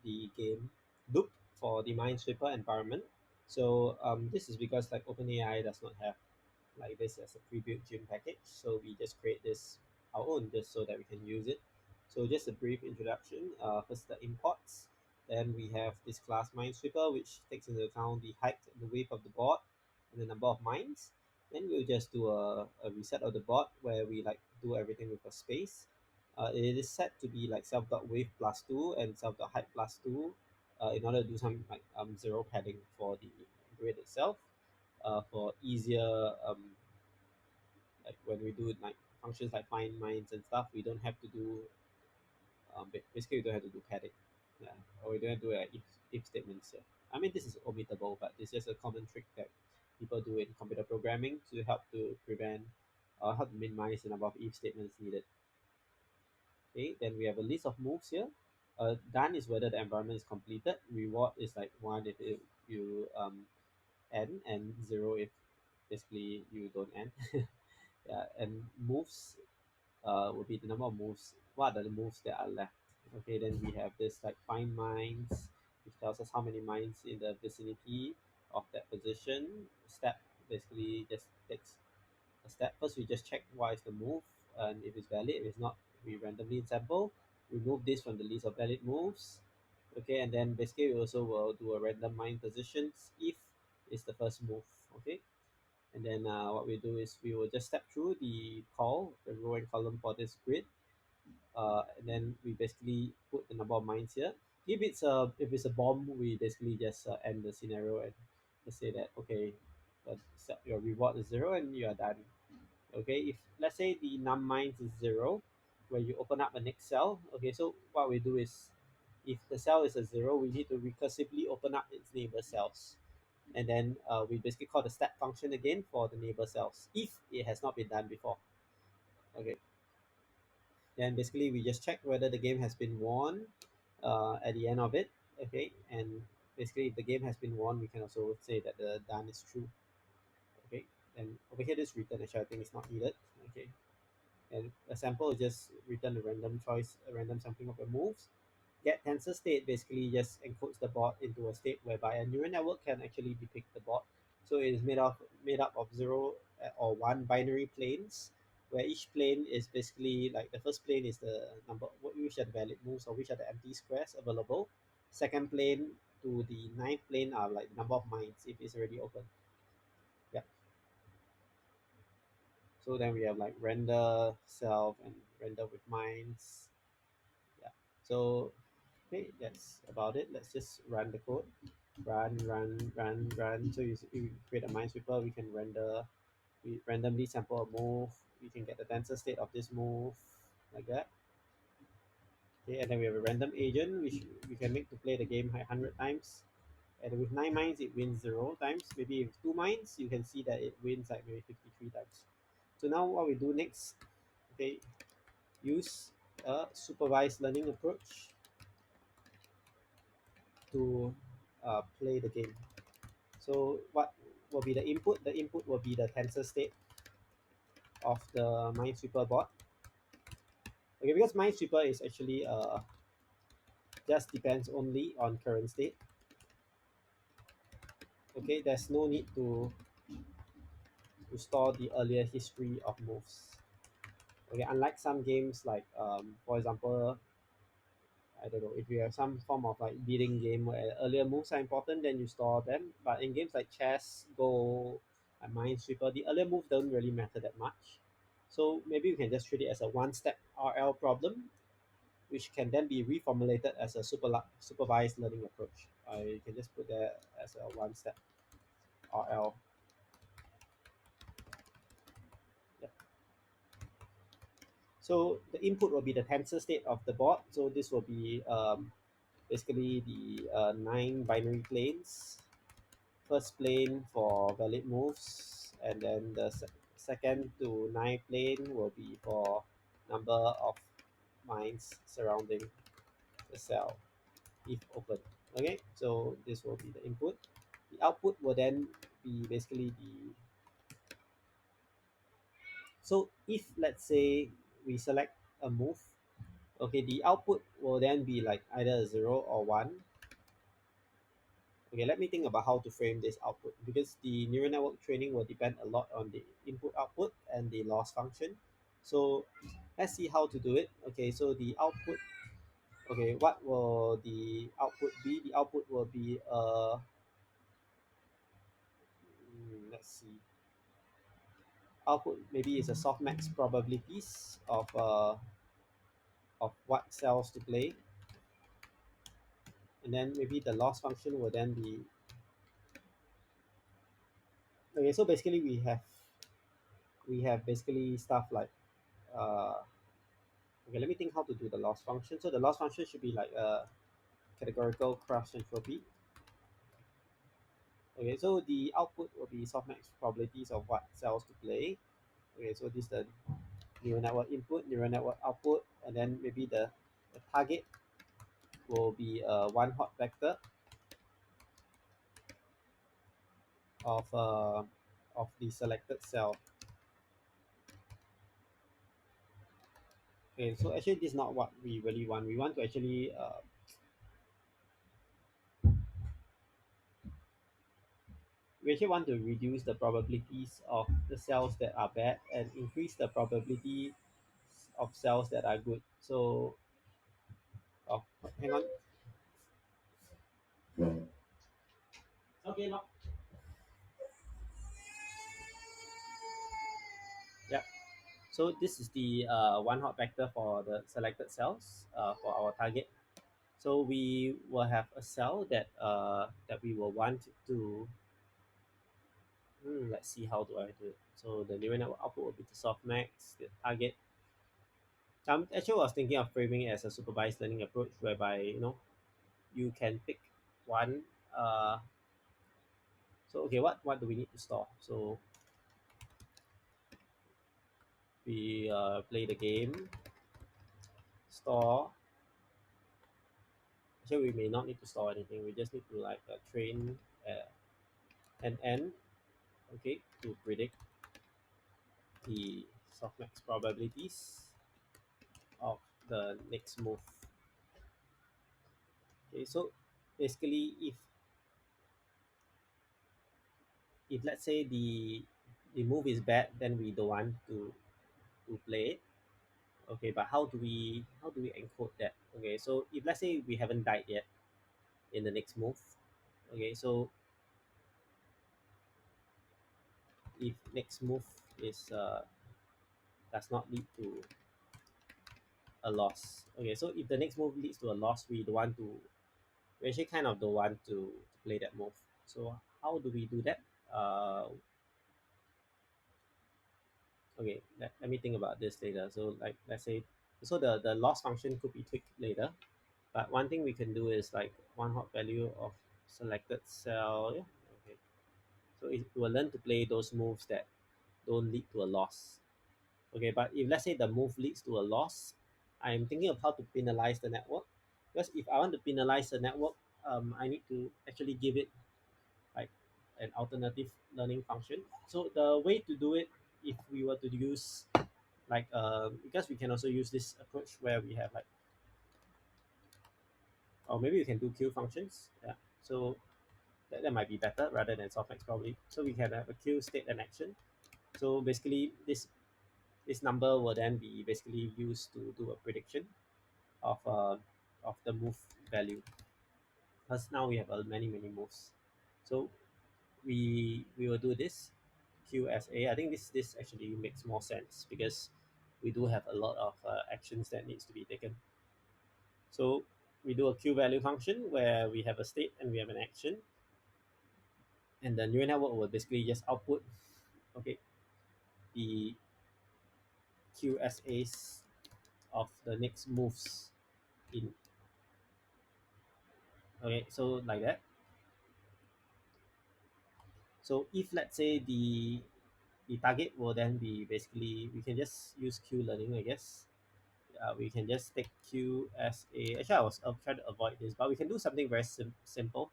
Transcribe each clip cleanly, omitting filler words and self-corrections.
the game loop for the Minesweeper environment. So this is because like OpenAI does not have like this as a pre-built gym package. So we just create this our own just so that we can use it. So just a brief introduction. First the imports. Then we have this class Minesweeper, which takes into account the height and the width of the board and the number of mines. Then we'll just do a reset of the board where we like do everything with a space. It is set to be like self.width plus 2 and self.height plus 2 in order to do some like zero padding for the grid itself for easier like when we do like functions like find mines and stuff, we don't have to do basically we don't have to do padding, yeah, or we don't have to do if statements. Yeah. I mean this is omittable, but this is a common trick that people do in computer programming to help to prevent or help to minimize the number of if statements needed. Okay, then we have a list of moves here. Done is whether the environment is completed. Reward is like one if you end, and zero if basically you don't end. Yeah, and moves will be the number of moves. What are the moves that are left? Okay, then we have this like find mines, which tells us how many mines in the vicinity of that position. Step basically just takes a step. First, we just check what is the move, and if it's valid. If it's not, we randomly sample. Remove this from the list of valid moves. Okay, and then basically we also will do a random mine positions if it's the first move. Okay, and then what we do is we will just step through the call, the row and column for this grid, and then we basically put the number of mines here. If it's a bomb, we basically just end the scenario and just say that okay, your reward is zero and you are done. Okay, if let's say the num mines is zero, when you open up the next cell, okay, so what we do is if the cell is a zero, we need to recursively open up its neighbor cells, and then we basically call the step function again for the neighbor cells if it has not been done before. Okay, then basically we just check whether the game has been won at the end of it. Okay, and basically if the game has been won, we can also say that the done is true. Okay, and over here this return actually I think is not needed. Okay, and a sample is just return a random choice, a random sampling of your moves. Get tensor state basically just encodes the board into a state whereby a neural network can actually depict the board. So it is made up of zero or one binary planes, where each plane is basically like the first plane is the number which are the valid moves or which are the empty squares available. Second plane to the ninth plane are like the number of mines if it's already open. Yeah. So then we have like render self and render with mines. Yeah. So okay, that's about it. Let's just run the code. Run, run, run, run. So you create a Minesweeper, we can we randomly sample a move. We can get the tensor state of this move like that. Okay, and then we have a random agent which we can make to play the game 100 times. And with 9 mines, it wins 0 times. Maybe with 2 mines, you can see that it wins like maybe 53 times. So now what we do next, okay, use a supervised learning approach to play the game. So what will be the input? The input will be the tensor state of the Minesweeper board. Okay, because Minesweeper is actually just depends only on current state. Okay, there's no need to store the earlier history of moves. Okay, unlike some games like for example, I don't know if you have some form of like bidding game where earlier moves are important, then you store them. But in games like chess, Go, and Minesweeper, the earlier moves don't really matter that much. So maybe you can just treat it as a one-step RL problem, which can then be reformulated as a supervised learning approach. You can just put that as a one-step RL. Yeah. So the input will be the tensor state of the board. So this will be basically the 9 binary planes. First plane for valid moves, and then the second to 9 plane will be for number of mines surrounding the cell if open. Okay, so this will be the input. The output will then be basically the so if let's say we select a move. Okay, the output will then be like either a 0 or 1. Okay, let me think about how to frame this output, because the neural network training will depend a lot on the input output and the loss function. So let's see how to do it. Okay, so the output, okay, what will the output be? The output will be let's see, output maybe is a softmax probabilities of what cells to play, and then maybe the loss function will then be, okay, so basically we have basically stuff like uh okay, let me think how to do the loss function. So the loss function should be like a categorical cross entropy. Okay, so the output will be softmax probabilities of what cells to play. Okay, so this is the neural network input, neural network output, and then maybe the target will be a one hot vector of the selected cell. Okay, so actually this is not what we really want. We want to actually we actually want to reduce the probabilities of the cells that are bad and increase the probability of cells that are good. So, oh, hang on. Okay, no. Yeah. So this is the one hot vector for the selected cells for our target. So we will have a cell that we will want to. Let's see how do I do it. So the neural network output will be the softmax, the target. Actually was thinking of framing it as a supervised learning approach, whereby you can pick one. So okay, what do we need to store? So we play the game, store. Actually, we may not need to store anything. We just need to like train an n, okay, to predict the softmax probabilities of the next move. Okay, so basically, if let's say the move is bad, then we don't want to play it. Okay, but how do we encode that? Okay, so if let's say we haven't died yet in the next move, okay, so if next move is does not lead to a loss, okay, so if the next move leads to a loss, we actually kind of don't want to play that move. So how do we do that? Okay, let me think about this later. So like let's say, so the loss function could be tweaked later, but one thing we can do is like one hot value of selected cell. Yeah, okay, so it will learn to play those moves that don't lead to a loss. Okay, but if let's say the move leads to a loss, I'm thinking of how to penalize the network, because if I want to penalize the network, I need to actually give it like an alternative learning function. So the way to do it, if we were to use like because we can also use this approach where we have like, or maybe we can do queue functions. Yeah, so that might be better rather than softmax probably. So we can have a queue state and action. So basically this number will then be basically used to do a prediction of the move value, because now we have many moves. So we will do this QSA. I think this actually makes more sense because we do have a lot of actions that needs to be taken. So we do a Q value function where we have a state and we have an action, and the neural network will basically just output, okay, the QSAs of the next moves in. Okay, so like that. So if let's say the target will then be basically, we can just use Q learning, I guess. We can just take Q as a, actually I'll try to avoid this, but we can do something very simple.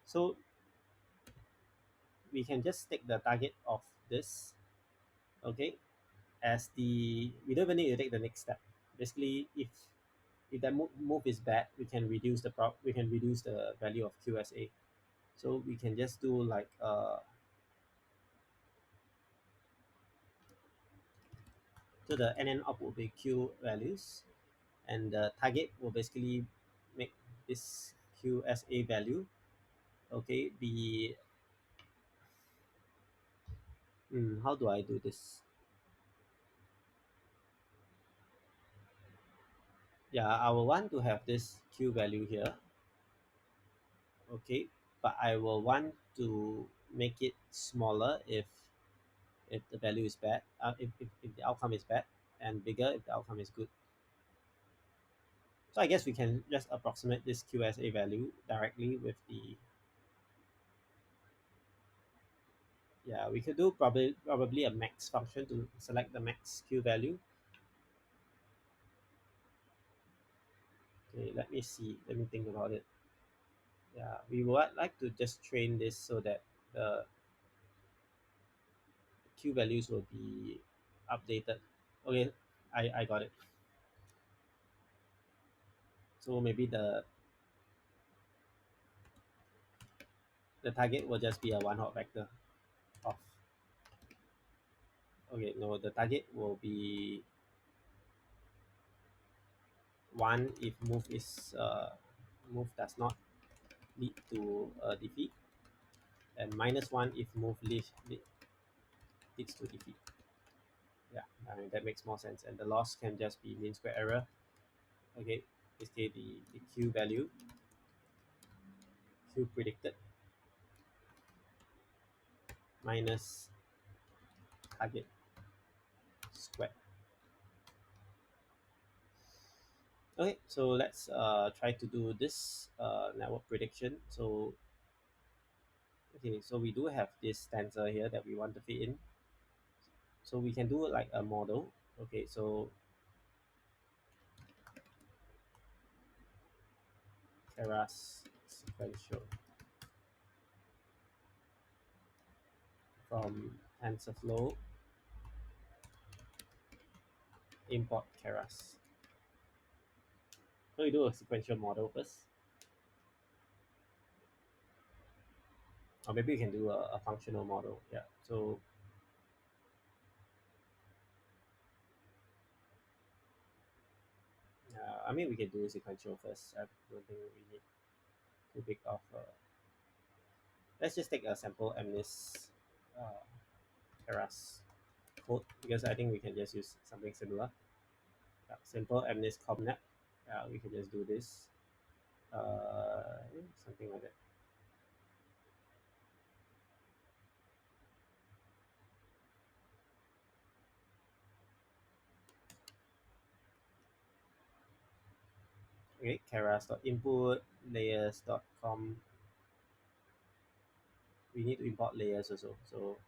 So we can just take the target of this, okay, as the, we don't even need to take the next step. Basically, if if that move is bad, we can reduce we can reduce the value of QSA. So we can just do like so the NN up will be Q values, and the target will basically make this QSA value, okay, be how do I do this? Yeah, I will want to have this Q value here, okay, but I will want to make it smaller if the value is bad, if the outcome is bad, and bigger if the outcome is good. So I guess we can just approximate this QSA value directly with the, yeah, we could do probably a max function to select the max Q value. Okay, let me see. Let me think about it. Yeah, we would like to just train this so that the Q values will be updated. Okay, I got it. So maybe the target will just be a one hot vector of, okay, no, the target will be one if move does not lead to a defeat, and minus one if move leads to defeat. Yeah, I mean that makes more sense. And the loss can just be mean square error. Okay, basically the Q value, Q predicted minus target squared. Okay, so let's try to do this network prediction. So okay, so we do have this tensor here that we want to fit in. So we can do like a model. Okay, so Keras sequential from TensorFlow, import Keras. So we do a sequential model first, or maybe we can do a functional model. Yeah. So I mean we can do sequential first. I don't think we need too big of. Let's just take a sample MNIST uh, Keras code, because I think we can just use something similar. Yeah, simple MNIST ComNet. We can just do this. Something like that. Okay, keras.input layers.com. We need to import layers also. So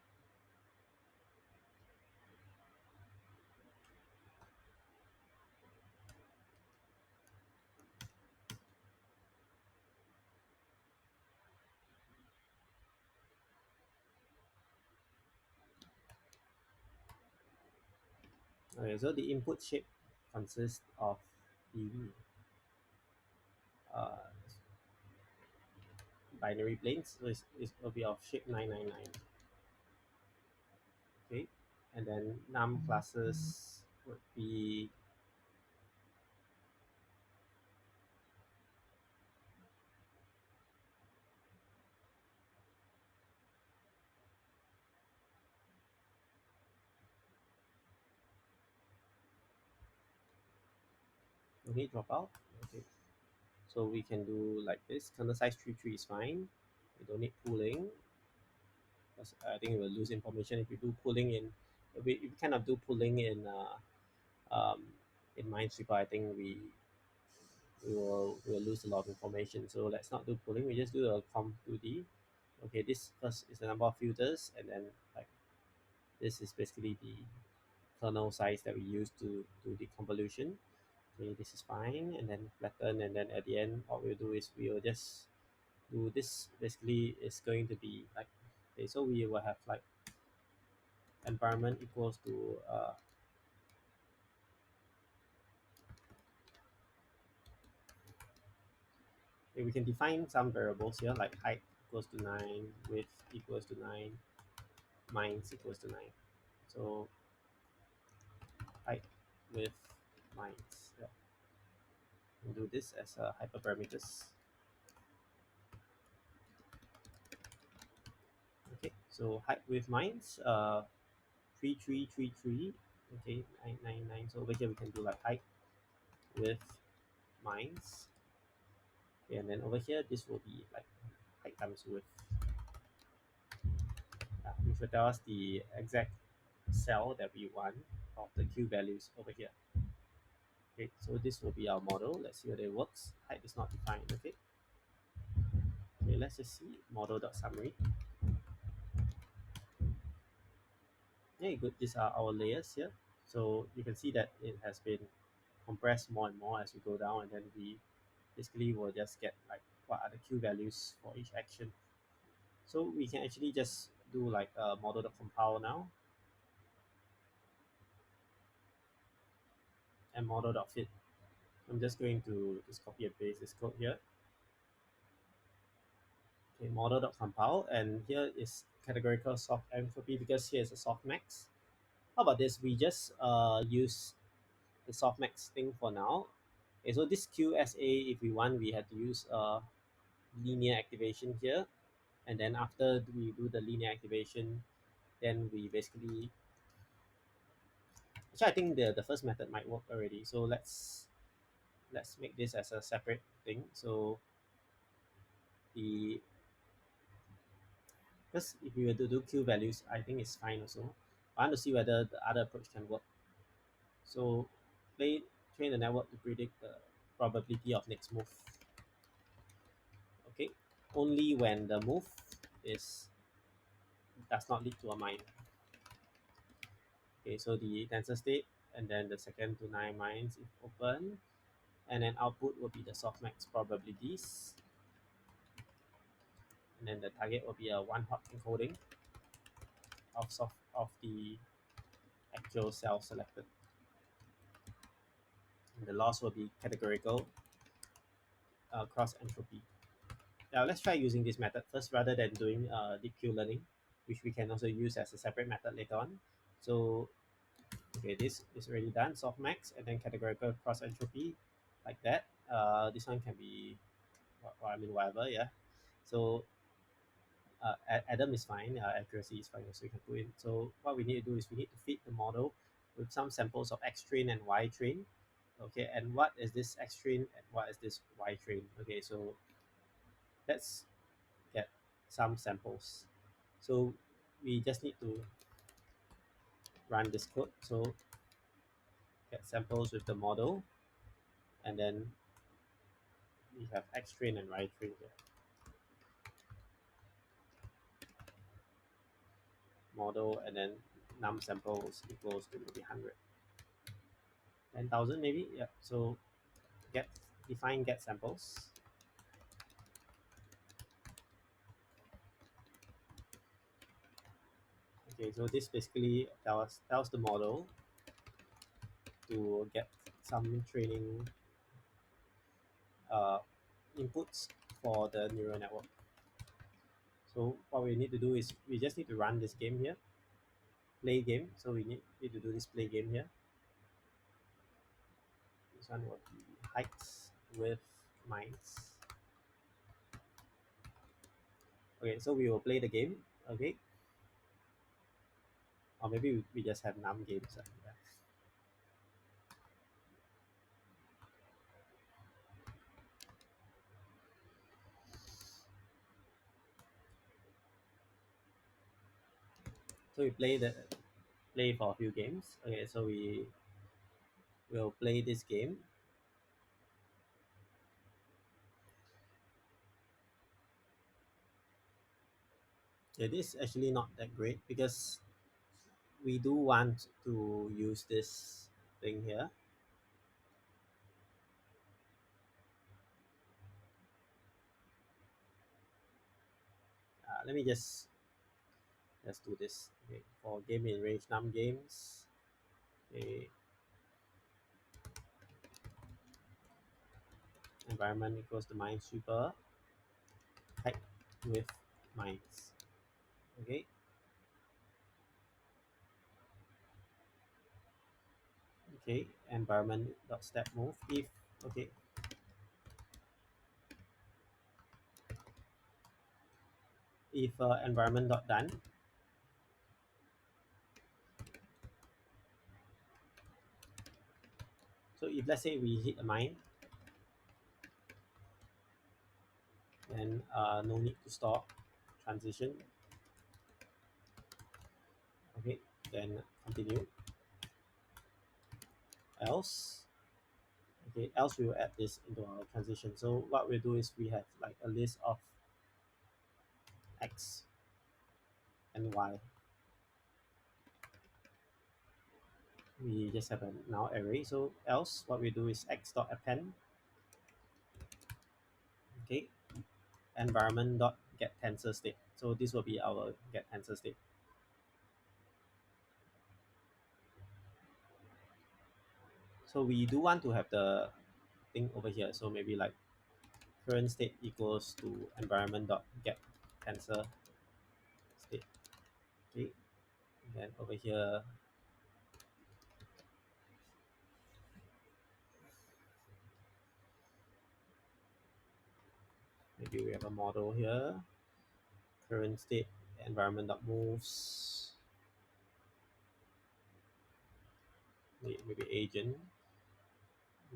okay, so the input shape consists of the uh, binary planes. So it will be of shape 999. Okay, and then num classes would be, okay, drop out. Okay, so we can do like this. Kernel size 33 is fine. We don't need pooling, because I think we will lose information if we do pooling in. If we kind of do pooling um, in Minesweeper, I think we will lose a lot of information. So let's not do pooling. We just do a comp2d. Okay, this first is the number of filters, and then like this is basically the kernel size that we use to do the convolution. Okay, this is fine, and then flatten, and then at the end, what we'll do is we will just do this. Basically, it's going to be like, okay, so we will have like environment equals to Okay, we can define some variables here like height equals to 9, width equals to 9, minds equals to 9. So height, width, minds. Yeah. We'll do this as hyperparameters. Okay, so height with minds, 3333. Okay, 999. So over here we can do like height with minds. Okay, and then over here this will be like height times width. Which will tell us the exact cell that we want of the Q values over here. Okay, so this will be our model. Let's see whether it works. Height is not defined. Okay. Okay, let's just see model.summary. Okay, good. These are our layers here. So you can see that it has been compressed more and more as we go down, and then we basically will just get like what are the Q values for each action. So we can actually just do like a model.compile now and model.fit. I'm just going to just copy and paste this code here. Okay, model.compile, and here is categorical soft entropy because here is a softmax. How about this? We just use the softmax thing for now. Okay, so this QSA, if we want, we had to use linear activation here, and then after we do the linear activation, then we basically actually I think the first method might work already. So let's make this as a separate thing. So the because if we were to do Q values, I think it's fine also. I want to see whether the other approach can work. So train the network to predict the probability of next move. Okay, only when the move is does not lead to a mine. Okay, so the tensor state and then the second to 9 mines if open, and then output will be the softmax probabilities, and then the target will be a one hot encoding of the actual cell selected. And the loss will be categorical cross entropy. Now let's try using this method first rather than doing deep Q learning, which we can also use as a separate method later on. So okay, this is already done, softmax, and then categorical cross entropy, like that. This one can be, I mean, whatever, yeah. So Adam is fine, accuracy is fine, so we can put in. So what we need to do is we need to feed the model with some samples of X train and Y train. Okay, and what is this X train and what is this Y train? Okay, so let's get some samples. So we just need to run this code. So get samples with the model, and then we have X train and Y train here. Model, and then num samples equals to maybe 100, 10,000 maybe. Yeah. So get define get samples. Okay, so this basically tells the model to get some training uh, inputs for the neural network. So what we need to do is we just need to run this game here, play game. So we need to do this play game here. This one will be heights with minds. Okay, so we will play the game. Okay, or maybe we just have num games. Yeah. So we play for a few games. Okay, so we will play this game. It is actually not that great because we do want to use this thing here. Let me just let's do this. Okay, for game in range num games. Okay, environment equals to Minesweeper height with mines. Okay. Okay. Environment dot step move if okay if environment dot done. So if let's say we hit a mine, then no need to stop transition. Okay, then continue. Else, okay, else we will add this into our transition. So what we'll do is we have like a list of x and y. We just have a now array. So else, what we do is x dot append. Okay, environment dot get tensor state. So this will be our get tensor state. So we do want to have the thing over here. So maybe like current state equals to environment dot get tensor state. Okay, and then over here maybe we have a model here. Current state environment dot moves. Maybe agent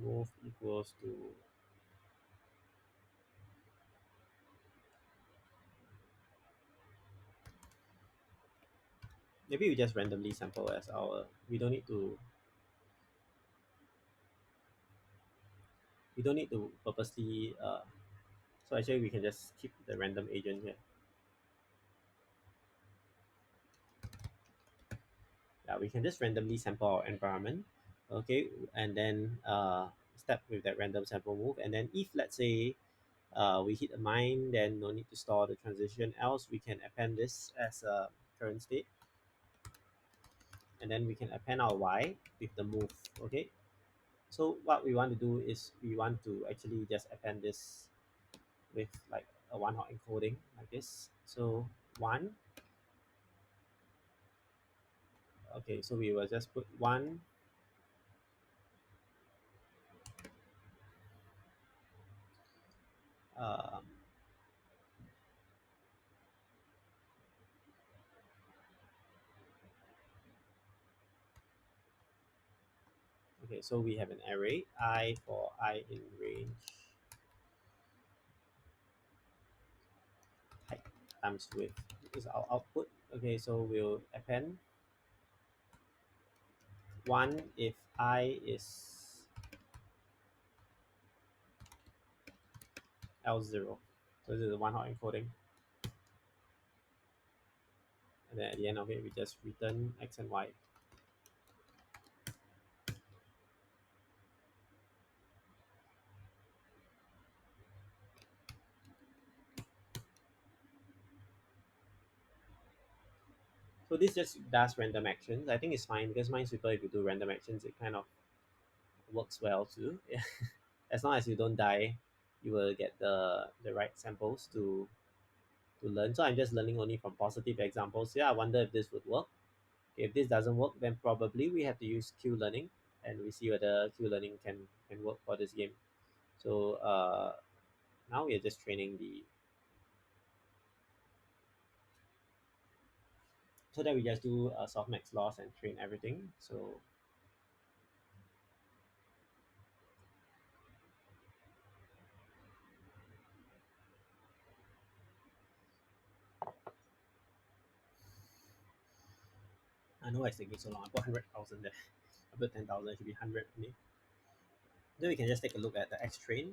move equals to maybe we just randomly sample as our we don't need to purposely so actually we can just keep the random agent here. Yeah, we can just randomly sample our environment. Okay, and then step with that random sample move, and then if let's say we hit a mine, then no need to store the transition, else we can append this as a current state, and then we can append our y with the move. Okay, so what we want to do is we want to actually just append this with like a one hot encoding like this. So one, okay, so we will just put one, um, okay, so we have an array I for I in range height times width is our output. Okay, so we'll append one if I is L0. So this is a one hot encoding. And then at the end of it, we just return X and Y. So this just does random actions. I think it's fine because Minesweeper, if you do random actions, it kind of works well too. As long as you don't die, you will get the right samples to learn. So I'm just learning only from positive examples. Yeah, I wonder if this would work. Okay, if this doesn't work, then probably we have to use Q learning, and we see whether Q learning can work for this game. So now we are just training the so that we just do softmax loss and train everything. So I know it's taking so long. I put 100,000 there. I put 10,000. Should be 100 only. Then we can just take a look at the X train.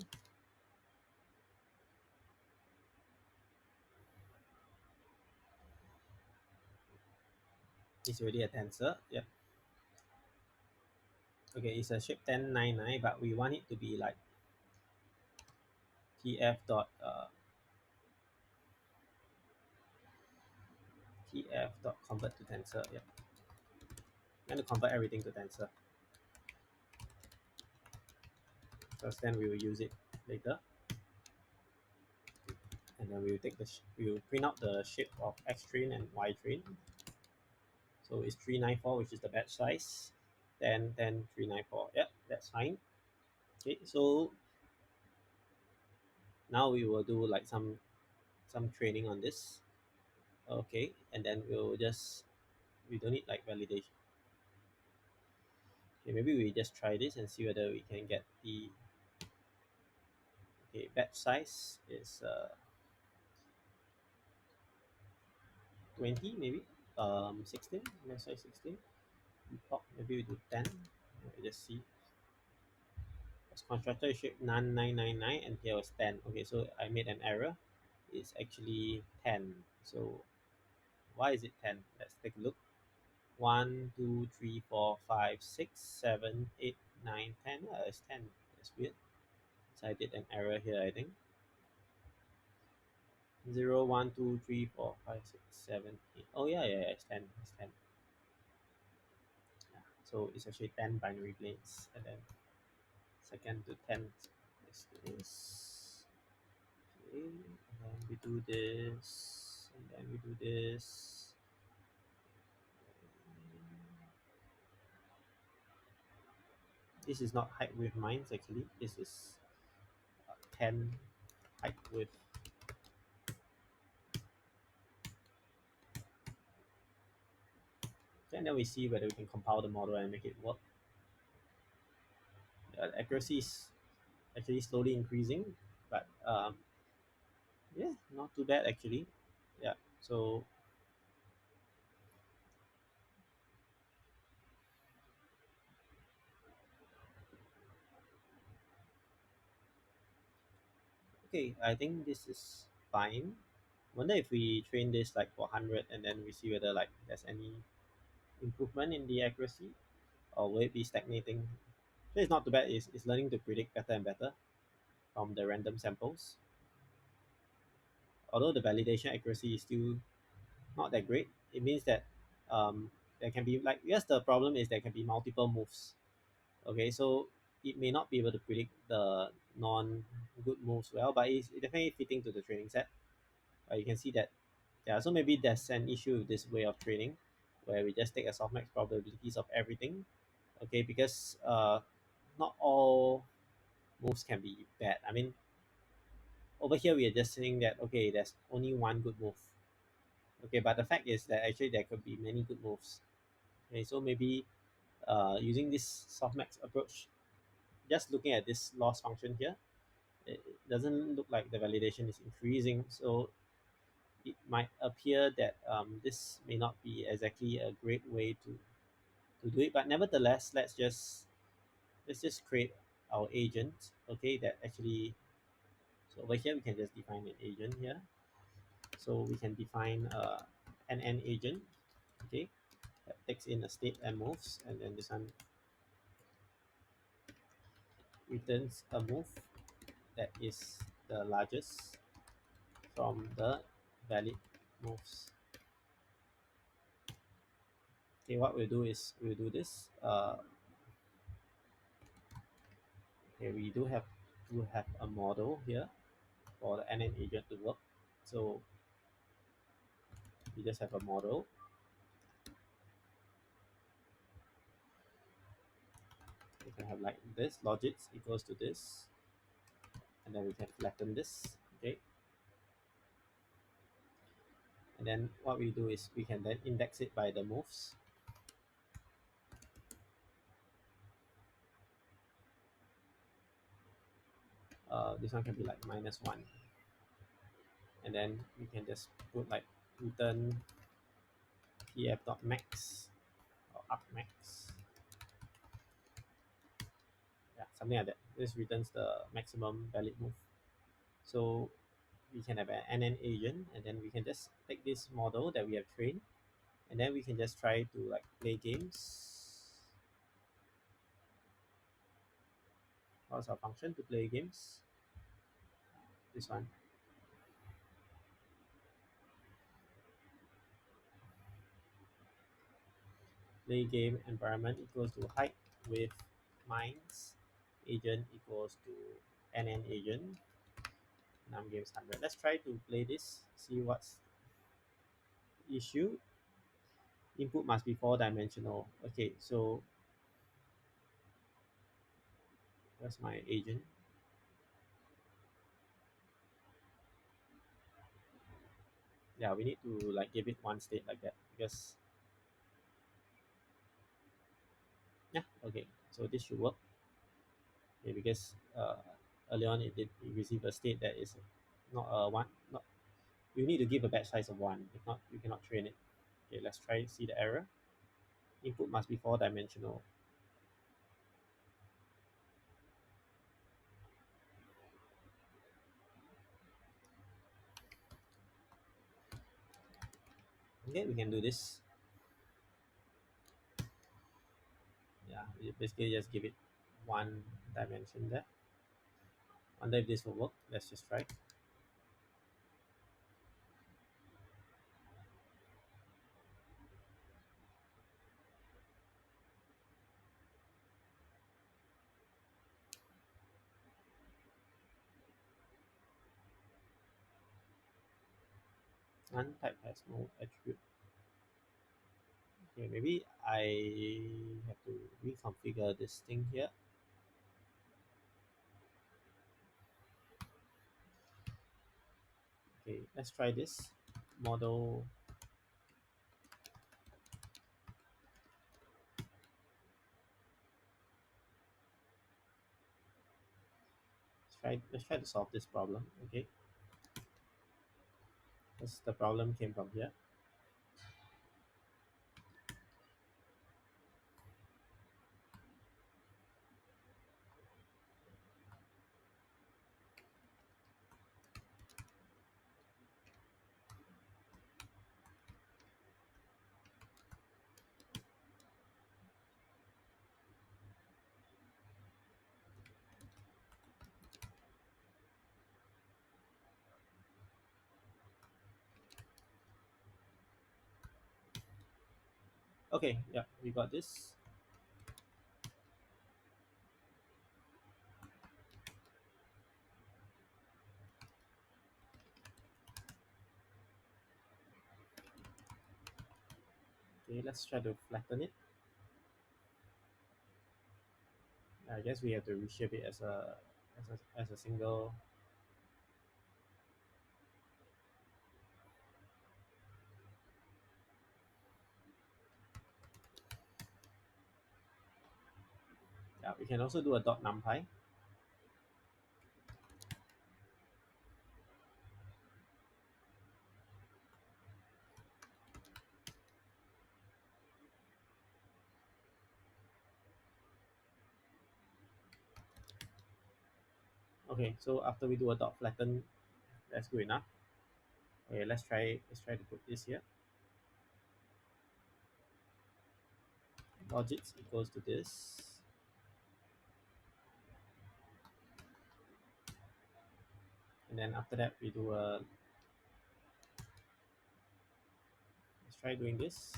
It's already a tensor. Yep. Okay, it's a shape 1099, but we want it to be like tf dot tf dot convert to tensor. Yep. I'm going to convert everything to tensor. First, then we will use it. later, and then we'll take we'll print out the shape of X train and Y train. So it's 394, which is the batch size. 10 10 394. Yep, that's fine. Okay, so now we will do like some training on this. Okay, and then we don't need like validation. Okay, maybe we just try this and see whether we can get the okay batch size is 20 maybe 16, let's say 16. Maybe we do 10. We just see. As constructor shape 9999 and here was 10. Okay, so I made an error. It's actually 10. So why is it 10? Let's take a look. 1, 2, 3, 4, 5, 6, 7, 8, 9, 10. It's 10. That's weird. So I did an error here, I think. 0, 1, 2, 3, 4, 5, 6, 7, 8. Oh, yeah, it's 10. It's 10. Yeah. So it's actually 10 binary planes. And then second to 10 is this. Okay, and then we do this, and then we do this. This is not height width mines actually. This is 10 height width. And then we see whether we can compile the model and make it work. The accuracy is actually slowly increasing, but yeah, not too bad actually. Yeah, so okay, I think this is fine. Wonder if we train this like for 100 and then we see whether like there's any improvement in the accuracy, or will it be stagnating? So it's not too bad. It's learning to predict better and better from the random samples. Although the validation accuracy is still not that great, it means that there can be like yes, the problem is there can be multiple moves. Okay, so it may not be able to predict the non good moves well, but it's definitely fitting to the training set. You can see that yeah, so maybe there's an issue with this way of training where we just take a softmax probabilities of everything. Okay, because not all moves can be bad. I mean, over here we are just saying that okay, there's only one good move. Okay, but the fact is that actually there could be many good moves. Okay, so maybe using this softmax approach, just looking at this loss function here, it doesn't look like the validation is increasing. So it might appear that this may not be exactly a great way to do it. But nevertheless, let's just create our agent. Okay, that actually so over here we can just define an agent here. So we can define an agent. Okay, that takes in a state and moves, and then this one returns a move that is the largest from the valid moves. Okay, what we'll do is we'll do this. Okay, we do have to have a model here for the NN agent to work. So we just have a model. We can have like this logits equals to this, and then we can flatten this. Okay, and then what we do is we can then index it by the moves. This one can be like -1, and then we can just put like return pf.max or up max. Yeah, something like that. This returns the maximum valid move. So we can have an NN agent, and then we can just take this model that we have trained, and then we can just try to like play games. What's our function to play games? This one. Play game environment equals to height with mines agent equals to nn agent num games 100. Let's try to play this, see what's the issue. Input must be four dimensional. Okay, so where's my agent? Yeah, we need to like give it one state like that because yeah, okay, so this should work. Okay, because earlier on it received a state that is not a one, not, you need to give a batch size of one, if not you cannot train it. Okay, let's try see the error. Input must be four dimensional. Okay, we can do this. Yeah, we basically just give it one dimension there. Wonder if this will work. Let's just try. Untype has no attribute. Okay, maybe I have to reconfigure this thing here. Okay, let's try this model. Let's try to solve this problem. Okay, because the problem came from here. Okay, yeah, we got this. Okay, let's try to flatten it. I guess we have to reshape it as a single. Yeah, we can also do a dot numpy. Okay, so after we do a dot flatten, that's good enough. Okay, let's try to put this here. Logits equals to this. And then after that we do a, let's try doing this.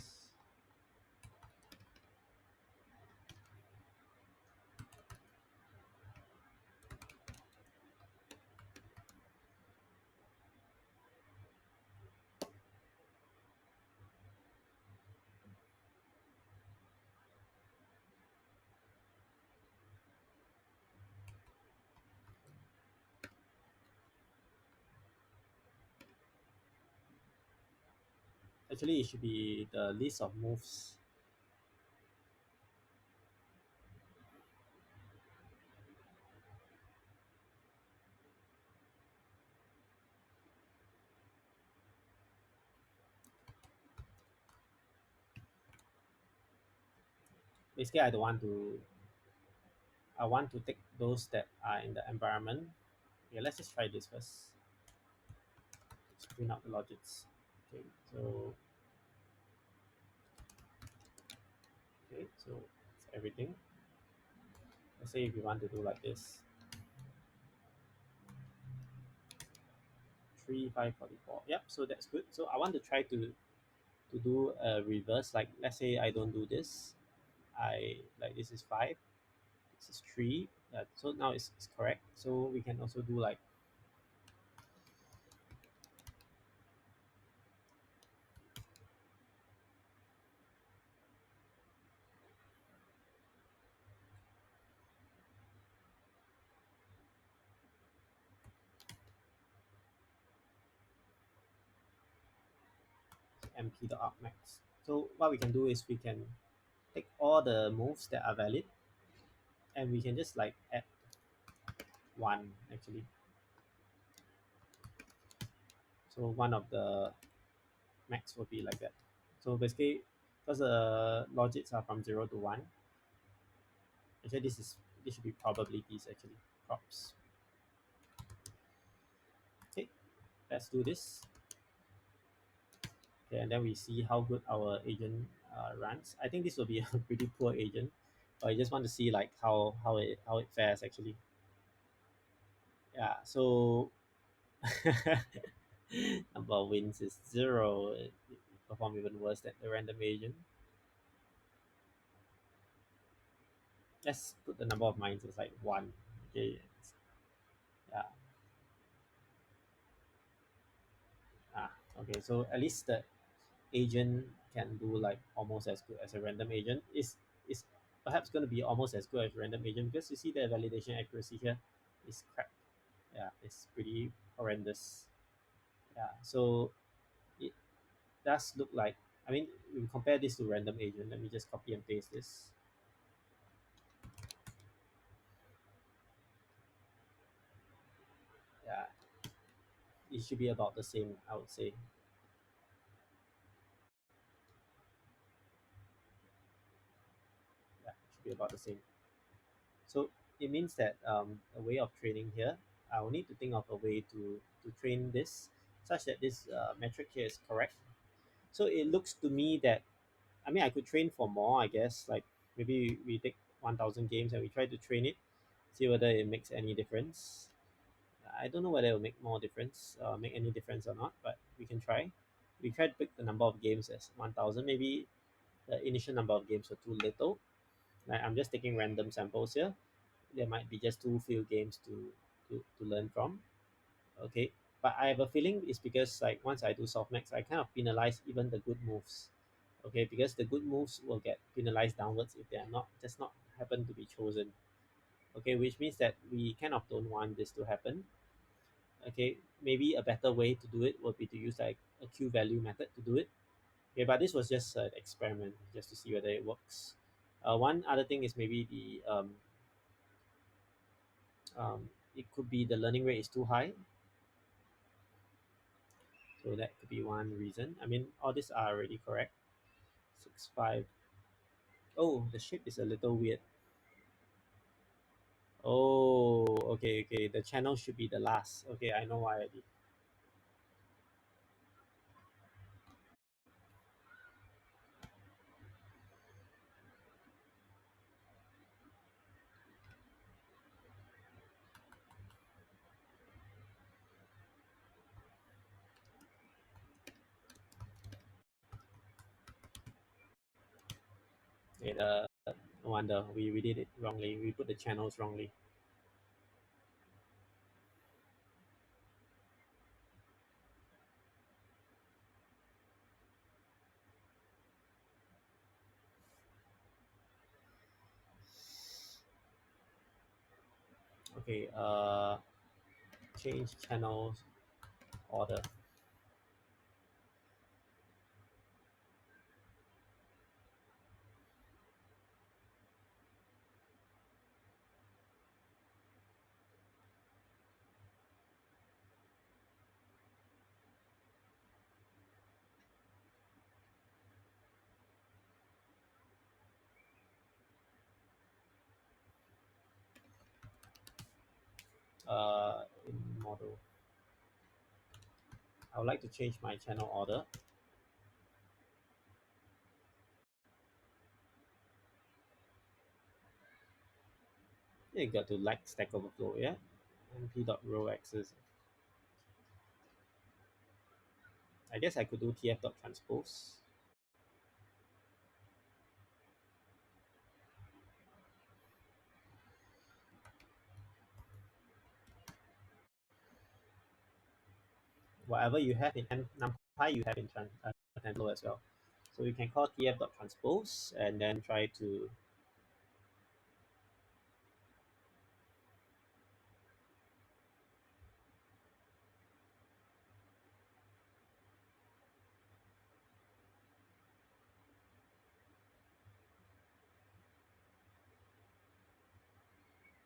Actually, it should be the list of moves. Basically, I want to take those that are in the environment. Okay, let's just try this first. Let's print out the logits. Okay, so it's everything. Let's say if you want to do like this, 3544. Yep, so that's good. So I want to try to do a reverse. Like let's say I don't do this. I like this is 5, this is 3, Yeah, so now it's correct. So we can also do like mp.argmax. So what we can do is we can take all the moves that are valid, and we can just like add one actually. So one of the max will be like that. So basically, because the logics are from 0 to 1, actually this should be probabilities actually, props. Okay, let's do this. Okay, and then we see how good our agent runs. I think this will be a pretty poor agent, but I just want to see like how it fares actually. Yeah, so number of wins is 0. It perform even worse than the random agent. Let's put the number of mines as like 1. Okay, yeah. Okay, so at least the agent can do like almost as good as a random agent. Is perhaps going to be almost as good as random agent because you see the validation accuracy here is crap. Yeah, it's pretty horrendous. Yeah, so it does look like, I mean, we compare this to random agent. Let me just copy and paste this. Yeah, it should be about the same, I would say. Yeah, it should be about the same. So it means that a way of training here, I will need to think of a way to train this such that this metric here is correct. So it looks to me that, I mean, I could train for more, I guess. Like maybe we take 1,000 games and we try to train it, see whether it makes any difference. I don't know whether it will make more difference, make any difference or not, but we can try. We try to pick the number of games as 1,000. Maybe the initial number of games were too little. Like I'm just taking random samples here. There might be just too few games to learn from. Okay, but I have a feeling it's because like once I do softmax, I kind of penalize even the good moves. Okay, because the good moves will get penalized downwards if they are not just not happen to be chosen. Okay, which means that we kind of don't want this to happen. Okay, maybe a better way to do it would be to use like a q value method to do it. Okay, but this was just an experiment just to see whether it works. One other thing is maybe it could be the learning rate is too high. So that could be one reason. I mean, all these are already correct. 6 5. Oh, the shape is a little weird. Oh, okay, okay. The channel should be the last. Okay, I know why I did. No wonder we did it wrongly. We put the channels wrongly. Okay, change channels order. In model. I would like to change my channel order. Yeah, you got to like Stack Overflow, yeah? np.row access. I guess I could do tf.transpose. whatever you have in numpy, you have in TensorFlow as well. So we can call tf.transpose and then try to,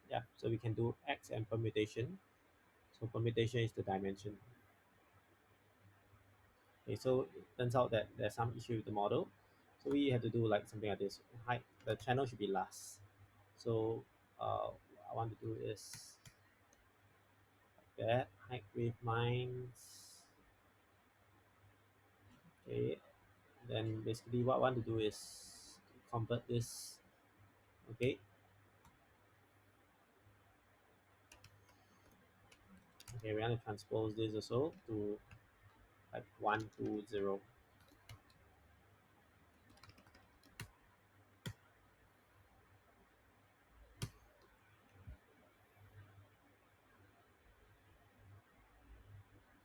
yeah, so we can do x and permutation. So permutation is the dimension. Okay, so it turns out that there's some issue with the model. So we have to do like something like this. Height, the channel should be last. So what I want to do is that height with mines. Okay, then basically what I want to do is convert this. Okay, okay, we want to transpose this also to like 1 to 0.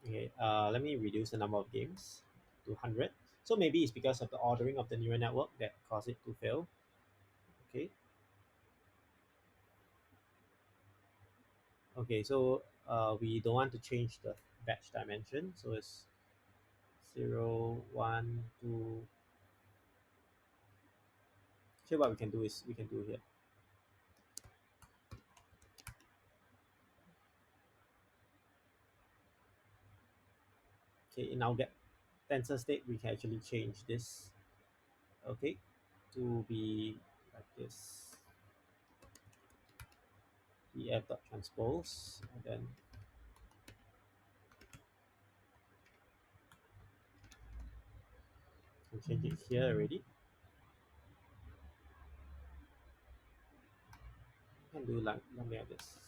Okay, let me reduce the number of games to 100. So maybe it's because of the ordering of the neural network that caused it to fail. Okay, okay, so we don't want to change the batch dimension. So it's 0, 1, 2. So what we can do is we can do here. Okay, in our get tensor state, we can actually change this. Okay, to be like this. Transpose, and then can change it here already. You can do like something like this.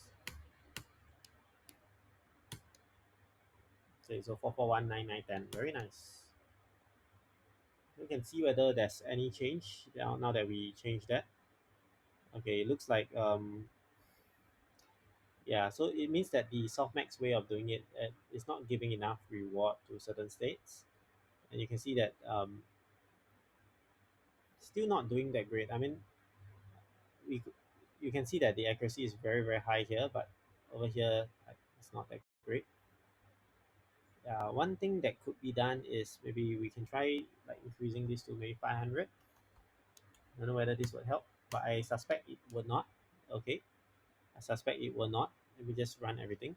Okay, so 4419910. Very nice. We can see whether there's any change now that we change that. Okay, it looks like yeah, so it means that the softmax way of doing it is not giving enough reward to certain states, and you can see that still not doing that great. I mean, we you can see that the accuracy is very high here, but over here like, it's not that great. One thing that could be done is maybe we can try like increasing this to maybe 500. I don't know whether this would help, but I suspect it would not. Okay, I suspect it will not. Let me just run everything.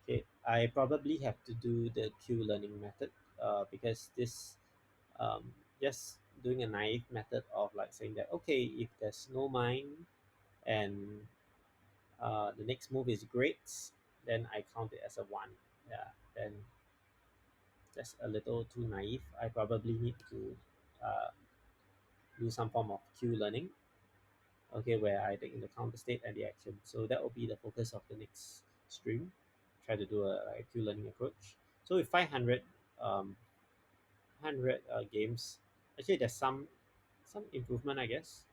Okay, I probably have to do the Q learning method because this um, just doing a naive method of like saying that okay, if there's no mine and the next move is great, then I count it as a 1. Yeah, then that's a little too naive. I probably need to uh, do some form of Q learning, okay, where I take into account the state and the action. So that will be the focus of the next stream. Try to do a Q learning approach. So with 500, 100 games, actually there's some improvement, I guess.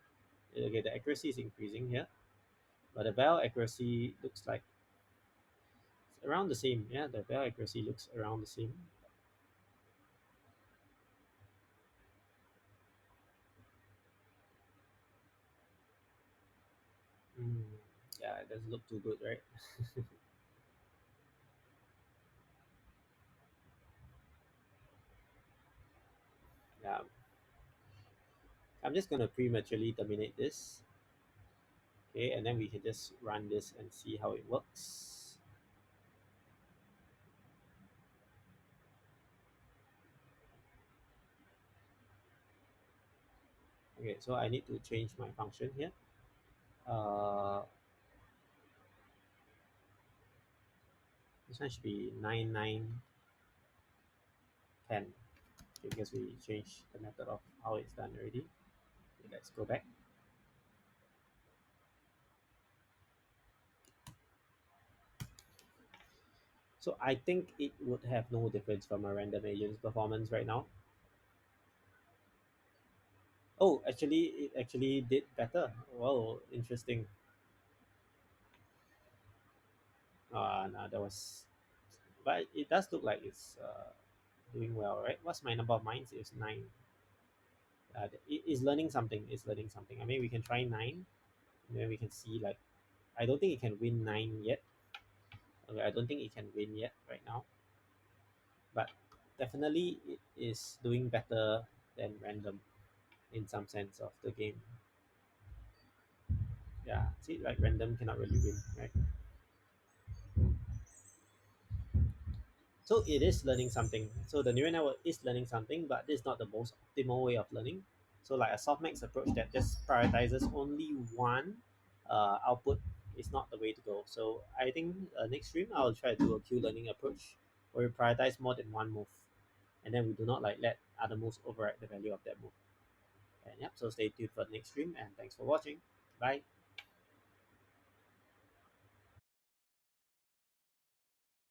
Okay, the accuracy is increasing here, but the val accuracy looks like it's around the same. Yeah, the val accuracy looks around the same. Mm, yeah, it doesn't look too good, right? Yeah, I'm just gonna prematurely terminate this. Okay, and then we can just run this and see how it works. Okay, so I need to change my function here. Uh, this one should be 9910 because we changed the method of how it's done already. Okay, let's go back. So I think it would have no difference from a random agent's performance right now. Oh, actually, it actually did better. Well, interesting. No, that was but it does look like it's doing well, right? What's my number of mines? Is 9. It is learning something. It's learning something. I mean, we can try 9, and then we can see like I don't think it can win 9 yet. Okay, I don't think it can win yet right now, but definitely it is doing better than random in some sense of the game. Yeah, see, like random cannot really win, right? So it is learning something. So the neural network is learning something, but this is not the most optimal way of learning. So like a softmax approach that just prioritizes only one output is not the way to go. So I think next stream I'll try to do a Q learning approach where we prioritize more than one move, and then we do not like let other moves override the value of that move. And yep, so stay tuned for the next stream, and thanks for watching. Bye.